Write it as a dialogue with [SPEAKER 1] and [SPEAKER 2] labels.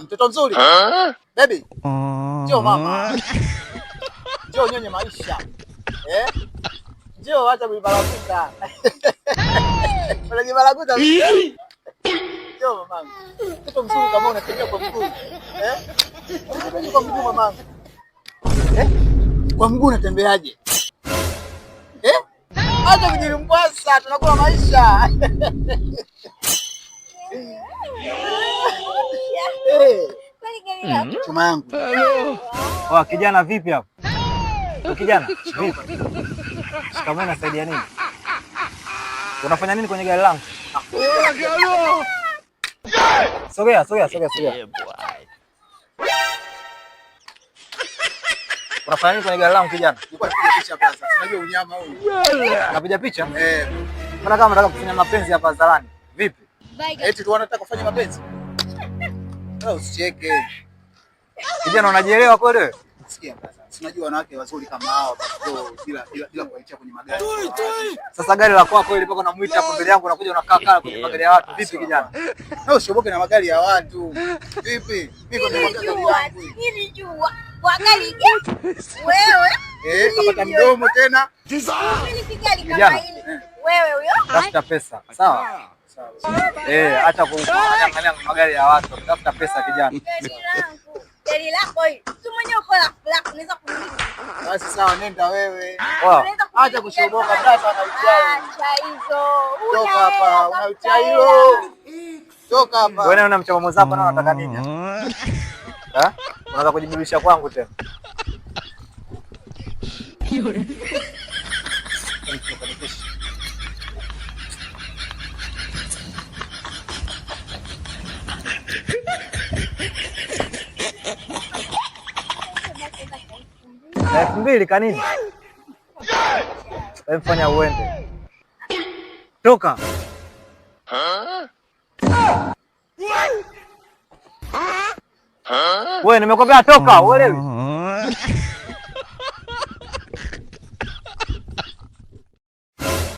[SPEAKER 1] Mtoto mzuri. Baby. Njoo mama. Njoo nyonye maisha. Njoo acha kunibaraguza. Unanibaraguza. Njoo mama. Mtoto mzuri kama unatembea kwa mguu. Unatembea kwa mguu mama. Kwa mguu unatembeaje? Acha kujilimbwasa, tunakula maisha. Chuma yangu.
[SPEAKER 2] Kijana vipi hapo? Kijana vipi? Shikamoo, unasaidia nini? Unafanya nini kwenye gari langu? Sogea. Unafanya nini kwenye gari langu kijana?
[SPEAKER 1] Nilikuwa napiga picha sasa. Unajua unyama huu.
[SPEAKER 2] Unapiga picha? Mbona kama unataka kufanya mapenzi hapa hadharani? Vipi?
[SPEAKER 1] Eti tu wanataka kufanya mapenzi? Usicheke.
[SPEAKER 2] Kijana unajielewa kweli wewe?
[SPEAKER 1] Sikia sasa. Unajua wanawake wazuri kama hao bila kuitia kwenye magari.
[SPEAKER 2] Sasa gari la kwako ile mpaka unamuita hapo mbele yangu unakuja unakaa kwenye magari ya watu. Vipi kijana?
[SPEAKER 1] Ushoboke na magari ya watu. Vipi? Mimi ndo magari yangu.
[SPEAKER 3] Nilijua. Kwa gari gani? Wewe?
[SPEAKER 1] Kapata mdomo tena.
[SPEAKER 2] Kijana.
[SPEAKER 3] Wewe huyo?
[SPEAKER 2] Tafuta pesa. Sawa? Acha kuangalia magari ya watu. Tafuta pesa kijana.
[SPEAKER 3] Gari lako hili. Tu mwenyewe uko la unaweza kununua.
[SPEAKER 1] Basi sawa, nenda wewe.
[SPEAKER 3] Acha
[SPEAKER 1] kushoboka brother, anauchai.
[SPEAKER 3] Acha hizo.
[SPEAKER 1] Toka hapa, unauchai hilo. Toka hapa.
[SPEAKER 2] Wewe una mchomo zako na unataka nini? Unataka kujibirisha kwangu tena? Elfu mbili kanini? Fanya uende. Toka. Wewe nimekwambia toka, uelewi?